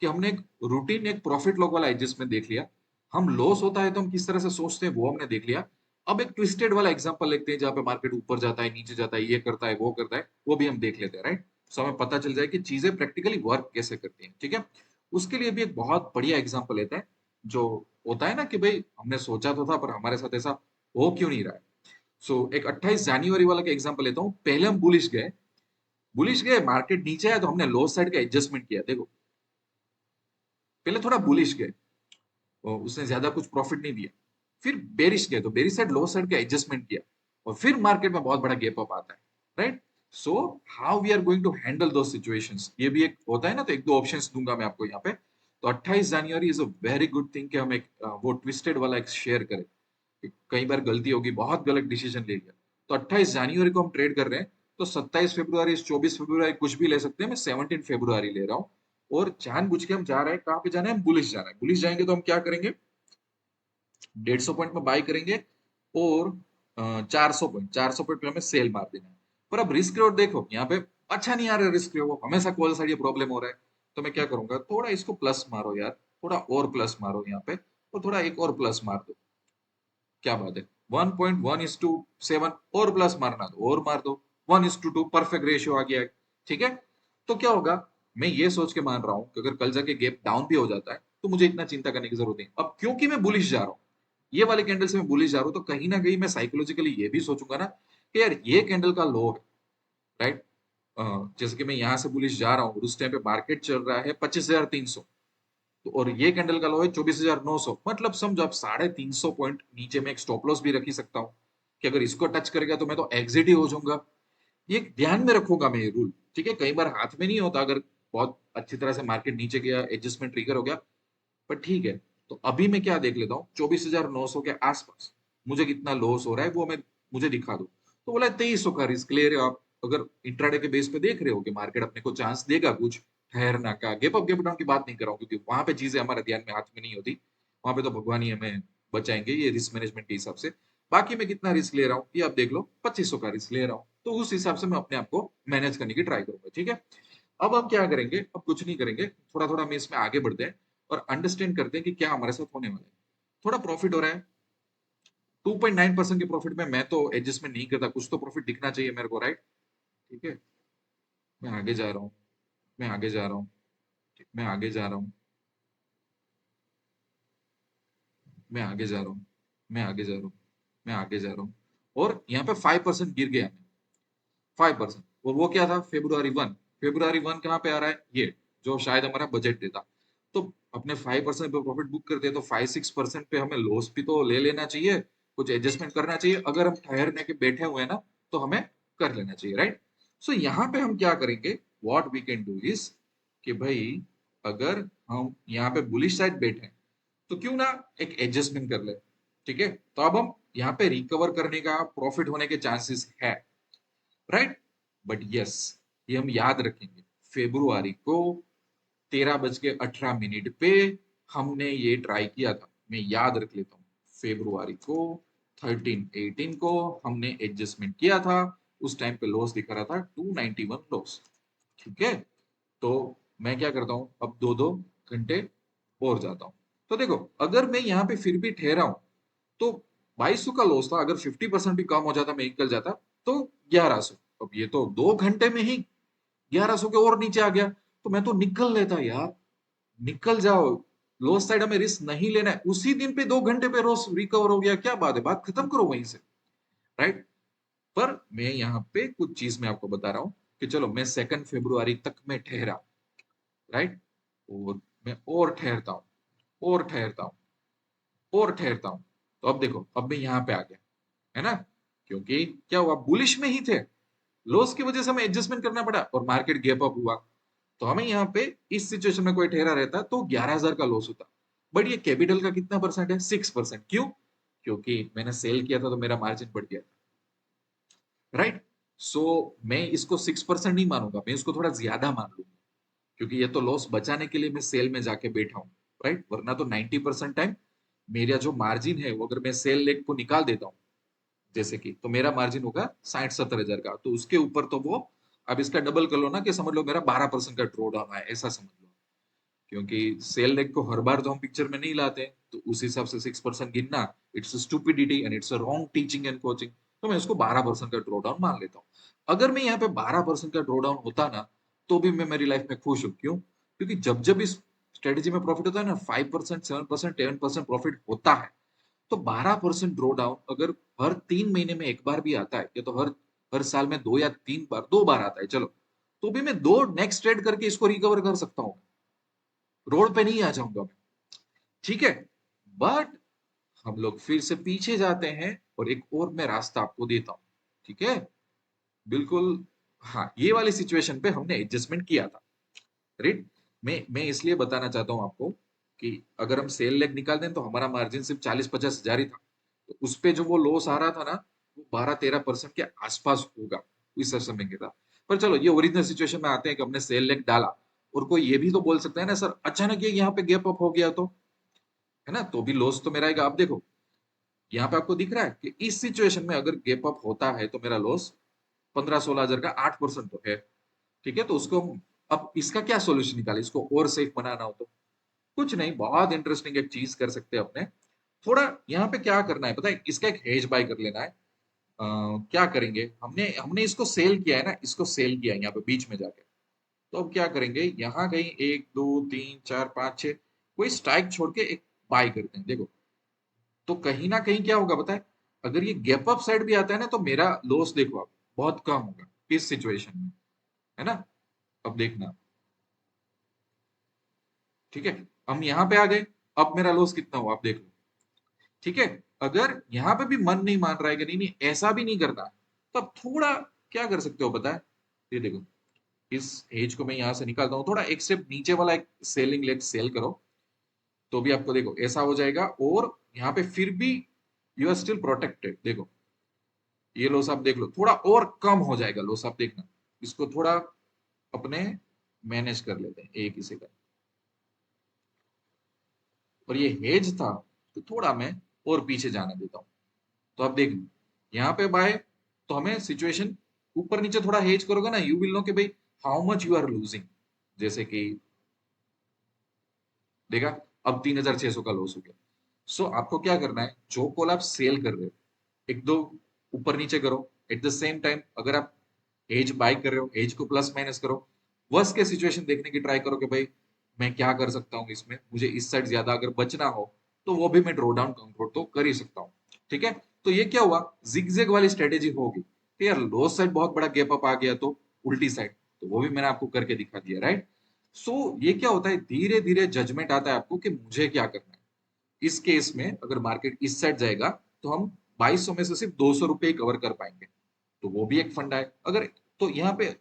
कि हमने एक रूटीन, एक प्रॉफिट लॉग वाला एडजस्टमेंट देख लिया। हम लॉस होता है तो हम किस तरह से सोचते हैं वो हमने देख लिया। अब एक ट्विस्टेड वाला एग्जांपल लेते हैं, जहां पे मार्केट ऊपर जाता है, नीचे जाता है, ये करता है, वो करता है, वो भी हम देख लेते हैं, राइट? सो हमें पता चल जाए कि चीजें प्रैक्टिकली वर्क कैसे करती हैं, ठीक है? उसके लिए भी एक बहुत बढ़िया एग्जांपल लेते हैं। जो होता है ना कि भाई हमने सोचा तो था, पर हमारे साथ ऐसा हो क्यों नहीं रहा है। सो एक 28 जनवरी वाला का एग्जांपल लेता हूँ। पहले हम बुलिश गए, मार्केट नीचे आया तो हमने लो साइड का एडजस्टमेंट किया। देखो पहले थोड़ा बुलिश गए, और उसने ज्यादा कुछ प्रॉफिट नहीं दिया। फिर बेरिश गए तो बेरिश साइड लो साइड का एडजस्टमेंट किया, और फिर मार्केट में बहुत बड़ा गैप अप आता है, right? So how we are going to handle दो सिचुएशंस, ये भी एक होता है ना। तो एक दो ऑप्शंस दूंगा मैं आपको यहाँ पे। तो 28 जनवरी is a very good thing कि हम एक वो ट्विस्टेड वाला एक शेयर करें। कई बार गलती होगी, बहुत गलत डिसीजन ले लिया। तो 28 जनवरी को हम ट्रेड कर रहे हैं। तो 27 फरवरी, 24 फरवरी कुछ भी ले सकते हैं, मैं 17 फरवरी ले रहा हूँ। और जानबूझ के हम जा रहे हैं, कहाँ पे जाना है? हम बुलिश जाना है। बुलिश जाएंगे तो हम क्या करेंगे? 150 पॉइंट में बाई करेंगे, और 400 पॉइंट पे हमें सेल मार देना है। पर अब रिस्क रिवॉर्ड देखो, यहाँ पे अच्छा नहीं आ रहा है रिस्क रिवॉर्ड, हमेशा कॉल साइड ये प्रॉब्लम हो रहा है। तो मैं क्या करूंगा? थोड़ा इसको प्लस मारो यार, थोड़ा और प्लस मारो यहाँ पे, और थोड़ा एक और प्लस मार दो। क्या बात है? 1.1:7 और प्लस मारना दो, और मार दो। 1:2 परफेक्ट रेशियो आ गया है, ठीक है? तो क्या होगा? मैं ये सोच के मान रहा हूं कि अगर कल जाके गैप डाउन भी हो जाता है, तो मुझे इतना चिंता करने की जरूरत नहीं। अब क्योंकि मैं बुलिश जा रहा हूँ, ये वाले कैंडल से मैं बुलिश जा रहा हूँ, तो कहीं ना कहीं मैं साइकोलॉजिकली ये भी सोचूंगा ना कि यार ये कैंडल का लो है, राइट। जैसे कि मैं यहाँ से बुलिश जा रहा हूँ, उस टाइम पे मार्केट चल रहा है 25,300, तो और ये कैंडल का लो है 24,900, मतलब समझो आप 350 पॉइंट नीचे में एक स्टॉप लॉस भी रख ही सकता हूँ कि अगर इसको टच करेगा तो मैं तो एग्जिट ही हो जाऊंगा। ये ध्यान में रखूंगा मैं ये रूल, ठीक है। कई बार हाथ में नहीं होता, अगर बहुत अच्छी तरह से मार्केट नीचे गया, एडजस्टमेंट ट्रिगर हो गया, पर ठीक है। तो अभी मैं क्या देख लेता हूँ, 24,900 के आसपास मुझे कितना लॉस हो रहा है वो मैं, मुझे दिखा दो। तो बोला 2300 का रिस्क ले रहे हो आप, अगर इंट्राडे के बेस पे देख रहे हो कि मार्केट अपने को चांस देगा कुछ ठहरना का, गेप अप गेप डाउन की बात नहीं कर रहा हूँ, क्योंकि वहां पे चीजें हमारे ध्यान में हाथ में नहीं होती, वहां पे तो भगवान ही हमें बचाएंगे ये रिस्क मैनेजमेंट के हिसाब से। बाकी मैं कितना रिस्क ले रहा हूँ ये आप देख लो, 2500 का रिस्क ले रहा हूँ, तो उस हिसाब से मैं अपने आप को मैनेज करने की ट्राई करूंगा, ठीक है। अब हम क्या करेंगे, अब कुछ नहीं करेंगे, थोड़ा थोड़ा हम इसमें आगे बढ़ते हैं और अंडरस्टैंड करते हैं कि क्या हमारे साथ होने वाला है। थोड़ा प्रॉफिट हो रहा है, 2.9% के प्रॉफिट में मैं तो एडजस्टमेंट नहीं करता, कुछ तो प्रॉफिट दिखना चाहिए मेरे को, राइट। ठीक है, मैं आगे जा रहा हूँ, मैं आगे जा रहा हूँ, मैं आगे जा रहा हूँ, मैं आगे जा रहा हूँ, मैं आगे जा रहा हूँ, मैं आगे जा रहा हूँ, और यहाँ पे 5% गिर गया, 5%। और वो क्या था, फेब्रुआरी 1, फेब्रुआरी 1 कहाँ पे आ रहा है, ये जो शायद हमारा बजट देता। तो अपने 5% पे प्रॉफिट बुक करते हैं, तो 5-6% पे हमें लॉस भी तो ले लेना चाहिए, कुछ एडजस्टमेंट करना चाहिए, अगर हम ठहरने के बैठे हुए हैं ना, तो हमें कर लेना चाहिए, राइट। सो यहाँ पे हम क्या करेंगे, what we can do is कि भाई, अगर हम यहाँ पे बुलिश साइड बैठे हैं, तो क्यों ना एक एडजस्टमेंट कर ले, ठीक है। तो अब हम यहाँ पे रिकवर करने का, प्रॉफिट होने के चांसेस है, राइट। बट यस, ये हम याद रखेंगे, फेब्रुआरी को 13:18 पे हमने ये ट्राई किया था, मैं याद रख लेता हूँ। फेब्रुआरी को 13-18 को हमने एडजस्टमेंट किया था, उस टाइम पे लॉस दिखा रहा था 291 लॉस, ठीक है। तो मैं क्या करता हूँ, अब 2-2 घंटे और जाता हूँ। तो देखो, अगर मैं यहाँ पे फिर भी ठहरा हूँ, तो 2200 का लॉस था, अगर 50% भी कम हो जाता, मैं निकल जाता, तो 1100। अब ये तो 2 घंटे में ही 1100 के और नीचे आ गया, तो मैं तो निकल लेता यार, निकल जाओ। लॉस साइड हमें रिस्क नहीं लेना है, उसी दिन पे 2 घंटे पे लॉस रिकवर हो गया, क्या बात है, बात खत्म करो वहीं से, राइट। पर मैं यहाँ पे कुछ चीज मैं आपको बता रहा हूँ कि चलो मैं 2 फरवरी तक मैं ठहरा, राइट। और मैं और ठहरता हूँ, और ठहरता हूँ, और ठहरता हूँ। तो अब देखो, अब मैं यहाँ पे आ गया, है ना, क्योंकि क्या हुआ, बुलिश में ही थे, लॉस की वजह से हमें एडजस्टमेंट करना पड़ा और मार्केट गैप अप हुआ। तो हमें यहाँ पे इस सिचुएशन में कोई ठहरा रहता तो 11,000 का लॉस होता, बट ये कैपिटल का कितना परसेंट है, 6%। क्यों, क्योंकि मैंने सेल किया था तो मेरा मार्जिन बढ़ गया, राइट। सो मैं इसको 6% नहीं मानूंगा, मैं इसको थोड़ा ज्यादा मान लूंगा, क्योंकि ये तो लॉस बचाने के लिए मैं सेल में जाके बैठा हूँ, राइट। वरना तो 90% टाइम मेरा जो मार्जिन है वो, अगर मैं सेल लेग को निकाल देता हूँ जैसे कि, तो मेरा मार्जिन होगा 60-70 हजार का, तो उसके ऊपर तो वो, अब इसका डबल कर लो ना, कि समझ लो मेरा 12% का ड्रॉ डाउन है, ऐसा समझ लो। क्योंकि सेल लेग को हर बार तो हम पिक्चर में नहीं लाते, तो उस हिसाब से 6% गिनना, it's stupidity and it's wrong teaching and coaching. तो मैं उसको 12% का ड्रॉ डाउन मान लेता हूँ। अगर मैं यहाँ पे 12% का ड्रॉ डाउन होता ना, तो भी मैं मेरी लाइफ में खुश हूँ। क्यों, क्योंकि जब जब इस स्ट्रेटेजी में प्रॉफिट होता है ना, 5%, 7%, 10% प्रॉफिट होता है, तो 12% ड्रॉ डाउन अगर हर 3 महीने में एक बार भी आता है, या तो हर हर साल में 2 या 3 बार, 2 बार आता है चलो, तो भी मैं दो नेक्स्ट ट्रेड करके इसको रिकवर कर सकता हूँ, रोड पे नहीं आ जाऊंगा मैं, ठीक है। बट हम लोग फिर से पीछे जाते हैं, और एक और मैं रास्ता आपको देता हूँ, ठीक है, बिल्कुल। हाँ, ये वाली सिचुएशन पे हमने एडजस्टमेंट किया था, राइट। मैं इसलिए बताना चाहता हूँ आपको कि अगर हम सेल लेग निकाल दें तो हमारा मार्जिन सिर्फ 40-50 हजार ही था, तो उस पे जो वो लॉस आ रहा था ना, वो 12-13% के आसपास होगा इस समय के था। पर चलो, ये ओरिजिनल सिचुएशन में आते हैं कि हमने सेल लेग डाला, और कोई ये भी तो बोल सकता है ना, सर अचानक ये यहाँ पे गैप अप हो गया तो, है ना, तो भी लॉस तो मेरा आएगा। आप देखो, यहाँ पे आपको दिख रहा है कि इस सिचुएशन में अगर गैप अप होता है तो मेरा लॉस 15-16 हजार का 8% तो है, ठीक है। तो उसको अब इसका क्या सॉल्यूशन निकाले, इसको और सेफ बनाना हो तो कुछ नहीं, बहुत इंटरेस्टिंग एक चीज कर सकते हैं अपने। थोड़ा यहाँ पे क्या करना है पता है, इसका एक हेज बाय कर लेना है। क्या करेंगे, हमने हमने इसको सेल किया है ना, इसको सेल किया है यहाँ पे बीच में जाके, तो अब क्या करेंगे, यहाँ कहीं 1 2 3 4 5 6, कोई स्ट्राइक छोड़ के एक बाय करते हैं, देखो तो कहीं ना कहीं क्या होगा पता है, अगर ये गैप अप साइड भी आता है ना तो मेरा लॉस देखो आप बहुत कम होगा इस सिचुएशन में, है ना। अब देखना, ठीक है, हम यहाँ पे आ गए, अब मेरा लॉस कितना हुआ आप देख लो, ठीक है। अगर यहाँ पे भी मन नहीं मान रहा है कि नहीं नहीं ऐसा भी नहीं करना, तो अब थोड़ा क्या कर सकते हो पता है, ये देखो इस एज को मैं यहाँ से निकालता हूँ, थोड़ा एक स्टेप नीचे वाला एक सेलिंग लेग सेल करो, तो भी आपको देखो ऐसा हो जाएगा, और यहाँ पे फिर भी यू आर स्टिल प्रोटेक्टेड। देखो ये लॉस आप देख लो थोड़ा और कम हो जाएगा लॉस, आप देखना इसको थोड़ा अपने मैनेज कर लेते हैं एक ही सेकंड, और ये हेज था तो थोड़ा मैं और पीछे जाने देता हूँ। तो आप देख यहाँ पे बाय, तो हमें सिचुएशन ऊपर नीचे थोड़ा हेज करोगे ना, यू विल नो कि भाई how much you are losing. जैसे कि देखा, अब 3,600 का लॉस हो गया। सो आपको क्या करना है, जो कॉल आप सेल कर रहे हो एक दो ऊपर नीचे करो, एट द सेम टाइम अगर आप एज बाय कर रहे हो एज को प्लस माइनस करो, वर्स्ट के सिचुएशन देखने की ट्राई करो कि भाई मैं क्या कर सकता हूँ इसमें, मुझे इस साइड ज्यादा अगर बचना हो तो वो भी मैं ड्रॉ डाउन काउंट तो कर ही सकता हूँ, ठीक है। तो ये क्या हुआ, जिगजैग वाली स्ट्रेटेजी होगी कि यार लोअर साइड बहुत बड़ा गैप अप आ गया तो उल्टी साइड, तो वो भी मैंने आपको करके दिखा दिया, राइट। सो ये क्या होता है, धीरे धीरे जजमेंट आता है आपको कि मुझे क्या करना है। इस केस में अगर मार्केट इस साइड जाएगा तो हम 2200 में से सिर्फ 200 रुपए कवर कर पाएंगे, तो वो भी एक फंडा है। अगर तो यहाँ पे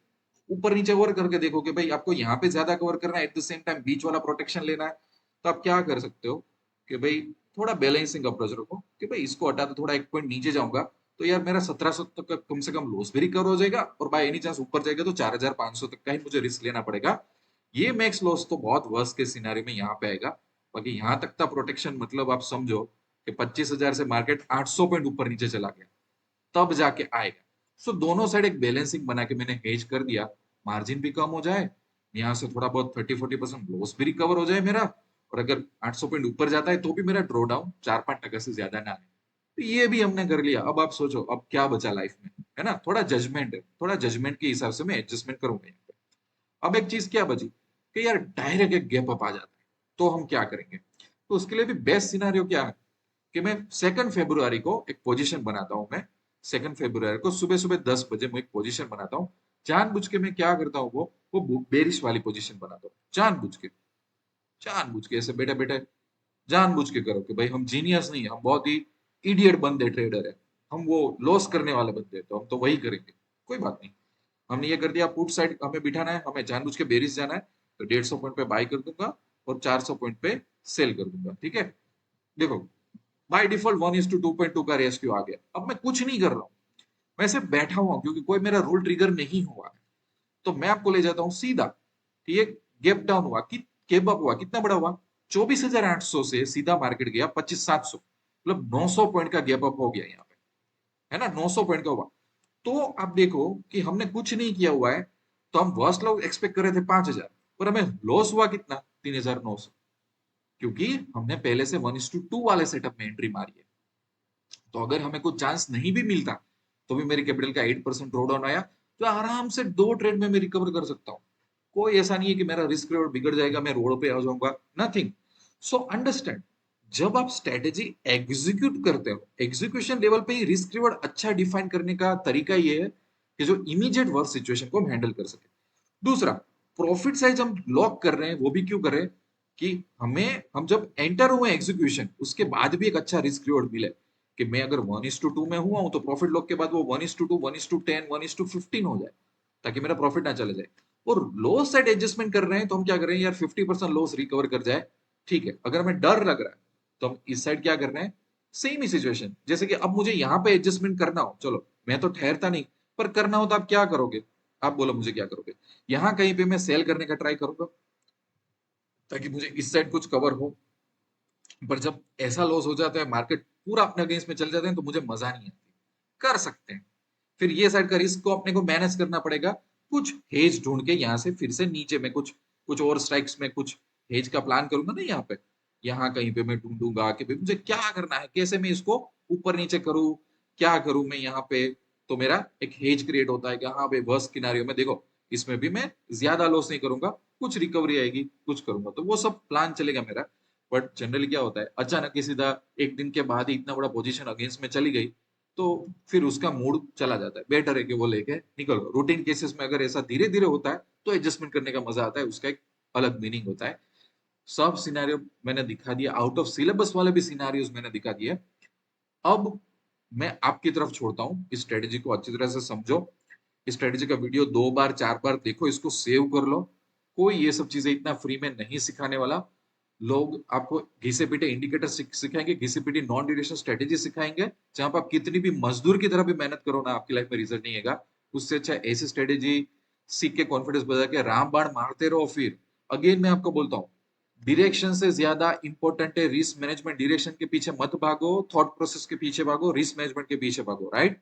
ऊपर नीचे और करके देखो कि भाई आपको यहाँ पे ज्यादा कवर करना है, एट द सेम टाइम बीच वाला प्रोटेक्शन लेना है, तो आप क्या कर सकते हो कि भाई थोड़ा बैलेंसिंग अप्रोच रखो कि भाई इसको हटा तो थोड़ा एक पॉइंट नीचे जाऊंगा तो यार मेरा 1700 तक का कम से कम लॉस भी रिकवर हो जाएगा, और बाय एनी चांस ऊपर जाएगा तो 4,500 तक का ही मुझे रिस्क लेना पड़ेगा। ये मैक्स लॉस तो बहुत वर्स्ट के सिनारी में यहाँ पे आएगा। बाकी यहाँ तक का प्रोटेक्शन मतलब आप समझो कि 25,000 से मार्केट 800 पॉइंट ऊपर नीचे चला गया तब जाके आएगा। सो दोनों साइड एक बैलेंसिंग बना के मैंने हेज कर दिया, मार्जिन भी कम हो जाए, यहाँ से थोड़ा बहुत 30-40% लॉस भी रिकवर हो जाए मेरा, और अगर 800 पॉइंट ऊपर जाता है तो भी मेरा ड्रॉ डाउन 4-5% से ज्यादा ना आए। तो ये भी हमने कर लिया। अब आप सोचो अब क्या बचा लाइफ में, है ना, थोड़ा जजमेंट है, थोड़ा जजमेंट के हिसाब से मैं एडजस्टमेंट करूंगा यहाँ पे। अब एक चीज क्या बची कि यार डायरेक्ट एक गैप अप आ जाता है तो हम क्या करेंगे, तो उसके लिए भी बेस्ट सिनारियो क्या है कि मैं 2 फरवरी को एक पोजीशन बनाता हूं, मैं 2 फरवरी को सुबह सुबह 10 बजे मैं एक पोजीशन बनाता हूँ। जानबूझ के मैं क्या करता हूँ, वो बेरिश वाली पोजीशन बनाता हूँ, जानबूझ के ऐसे बैठे बैठे जानबूझ के करो कि भाई हम जीनियस नहीं है, हम बहुत ही इडियट बंदे ट्रेडर है, हम वो लॉस करने वाले बंदे हैं, तो हम तो वही करेंगे, कोई बात नहीं। हमने ये कर दिया, पुट साइड हमें बिठाना है, हमें जानबूझ के बेरिस जाना है, तो 150 पॉइंट पे बाय कर दूंगा और 400 पॉइंट पे सेल कर दूंगा, ठीक है। देखो बाय डिफॉल्ट 1:2.2 का रेशियो आ गया, अब मैं कुछ नहीं कर रहा हूँ, मैं सिर्फ बैठा हुआ हूँ क्योंकि कोई मेरा रूल ट्रिगर नहीं हुआ है। तो मैं आपको ले जाता हूँ सीधा कि ये गैप डाउन हुआ कि गैप अप हुआ, कितना बड़ा हुआ, 24,800 से सीधा मार्केट गया 25,700, मतलब 900 पॉइंट का गैप अप हो गया यहाँ पे, है ना, 900 पॉइंट का हुआ। तो आप देखो कि हमने कुछ नहीं किया हुआ है, तो हम वर्स्ट लॉस एक्सपेक्ट कर रहे थे 5,000, पर हमें लॉस हुआ कितना, 3,900, क्योंकि हमने पहले से 1:2 वाले सेटअप में एंट्री मारी है। तो अगर हमें कुछ चांस नहीं भी मिलता तो भी मेरी कैपिटल का 8% ड्रॉ डाउन आया, तो आराम से 2 ट्रेड में मैं रिकवर कर सकता हूँ। कोई ऐसा नहीं है कि मेरा रिस्क रिवॉर्ड बिगड़ जाएगा, मैं रोड पे आ जाऊंगा, नथिंग। सो अंडरस्टैंड, जब आप स्ट्रेटेजी एग्जीक्यूट करते हो, एग्जीक्यूशन लेवल पे ही रिस्क रिवॉर्ड अच्छा डिफाइन करने का तरीका ये है कि जो इमीडिएट वर्क सिचुएशन को हम हैंडल कर सके। दूसरा, प्रॉफिट साइज हम लॉक कर रहे हैं, वो भी क्यों कर रहे हैं कि हम जब एंटर हुए एग्जीक्यूशन उसके बाद भी एक अच्छा रिस्क रिवॉर्ड मिले, कि मैं अगर 1:2 में हुआ हूं तो प्रॉफिट लॉक के बाद वो 1:2, 1:10, 1:15 हो जाए, ताकि मेरा प्रॉफिट ना चले जाए। और लॉस साइड एडजस्टमेंट कर रहे हैं तो हम क्या कर रहे हैं यार, 50% लॉस रिकवर कर जाए, ठीक है। अगर हमें डर लग रहा है तो हम इस साइड क्या कर रहे हैं, सेम ही सिचुएशन, जैसे कि अब मुझे यहाँ पे एडजस्टमेंट करना हो, चलो मैं तो ठहरता नहीं, पर करना हो तो आप क्या करोगे, आप बोलो मुझे क्या करोगे, यहाँ कहीं पे मैं सेल करने का ट्राई करूंगा ताकि मुझे इस साइड कुछ कवर हो। पर जब ऐसा लॉस हो जाता है, मार्केट पूरा अपने अगेंस्ट में चल जाते हैं, तो मुझे मजा नहीं आती। कर सकते हैं, फिर ये साइड का रिस्क को अपने को मैनेज करना पड़ेगा, कुछ हेज ढूंढ के यहाँ से फिर से नीचे में कुछ कुछ और स्ट्राइक्स में कुछ हेज का प्लान करूंगा ना यहाँ पे, यहाँ कहीं पे मैं ढूंढूंगा कि भाई मुझे क्या करना है, कैसे मैं इसको ऊपर नीचे करूँ, क्या करूँ मैं यहाँ पे। तो मेरा एक हेज क्रिएट होता है कि हाँ भाई वर्स्ट सिनेरियो में देखो इसमें भी मैं ज्यादा लॉस नहीं करूंगा, कुछ रिकवरी आएगी, कुछ करूंगा, तो वो सब प्लान चलेगा मेरा। बट जनरली क्या होता है, अचानक ही सीधा एक दिन के बाद ही इतना बड़ा पोजीशन अगेंस्ट में चली गई, तो फिर उसका मूड चला जाता है। बेटर है कि वो लेके निकलो। रूटीन केसेस में अगर ऐसा धीरे धीरे होता है तो एडजस्टमेंट करने का मजा आता है, उसका एक अलग मीनिंग होता है। सब सिनेरियो मैंने दिखा दिया, आउट ऑफ सिलेबस वाले भी सिनेरियोज मैंने दिखा दिए। अब मैं आपकी तरफ छोड़ता हूँ, इस स्ट्रेटेजी को अच्छी तरह से समझो। इस स्ट्रेटेजी का वीडियो 2 बार 4 बार देखो, इसको सेव कर लो। कोई ये सब चीजें इतना फ्री में नहीं सिखाने वाला। लोग आपको घिसे पीटे इंडिकेटर सिखाएंगे, घिसे पीटे नॉन ड्यूरेशन स्ट्रेटेजी सिखाएंगे, जहां पर आप कितनी भी मजदूर की तरह भी मेहनत करो ना, आपकी लाइफ में रिजल्ट नहीं आएगा। उससे अच्छा ऐसी स्ट्रेटेजी सीख के कॉन्फिडेंस बजा के राम बाण मारते रहो। फिर अगेन मैं आपको बोलता हूँ, डिरेक्शन से ज्यादा इंपॉर्टेंट है रिस्क मैनेजमेंट। डिरेक्शन के पीछे मत भागो, थॉट प्रोसेस के पीछे भागो, रिस्क मैनेजमेंट के पीछे भागो, राइट।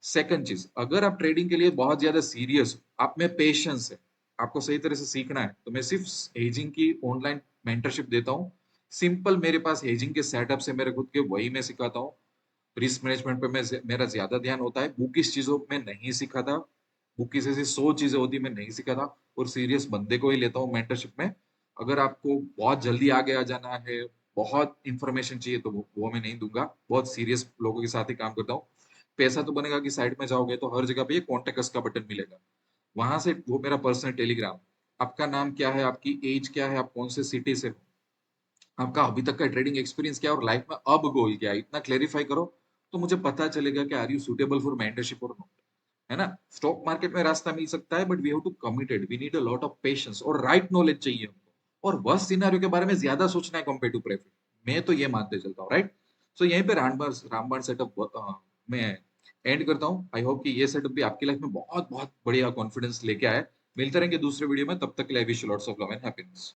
सेकंड चीज, अगर आप ट्रेडिंग के लिए बहुत ज्यादा सीरियस हो, आप में पेशेंस है, आपको सही तरह से सीखना है, तो मैं सिर्फ हेजिंग की ऑनलाइन मेंटरशिप देता हूँ। सिंपल मेरे पास हेजिंग के सेटअप से मेरे खुद के, वही मैं सिखाता हूँ। रिस्क मैनेजमेंट पे मेरा ज्यादा ध्यान होता है, बुकिश चीजों में नहीं सिखाता। बुकिश ऐसी 100 चीजें होती है, मैं नहीं सिखाता। और सीरियस बंदे को ही लेता हूँ मेंटरशिप में। अगर आपको बहुत जल्दी आगे आ जाना है, बहुत इंफॉर्मेशन चाहिए, तो वो मैं नहीं दूंगा। बहुत सीरियस लोगों के साथ ही काम करता हूँ। पैसा तो बनेगा कि साइड में जाओगे तो हर जगह पे ये कॉन्टेक्ट अस का बटन मिलेगा, वहां से वो मेरा पर्सनल टेलीग्राम। आपका नाम क्या है, आपकी एज क्या है, आप कौन से सिटी से हो, आपका अभी तक का ट्रेडिंग एक्सपीरियंस क्या है, और लाइफ में अब गोल क्या है, इतना क्लेरिफाई करो, तो मुझे पता चलेगा कि are you suitable for mentorship और नॉट। है ना। स्टॉक मार्केट में रास्ता मिल सकता है, but we have to committed, we need a lot of patience और राइट नॉलेज चाहिए हमको, और वर्स्ट सिनेरियो के बारे में ज्यादा सोचना है कंपेयर टू प्रॉफिट। मैं तो ये मानते चलता हूँ, राइट। सो यहीं पे रामबाण सेटअप मैं एंड करता हूँ। आई होप कि ये सेटअप भी आपकी लाइफ में बहुत बहुत बढ़िया कॉन्फिडेंस लेके आए। मिलते रहेंगे दूसरे वीडियो में, तब तक के लिए wish you lots of love and happiness.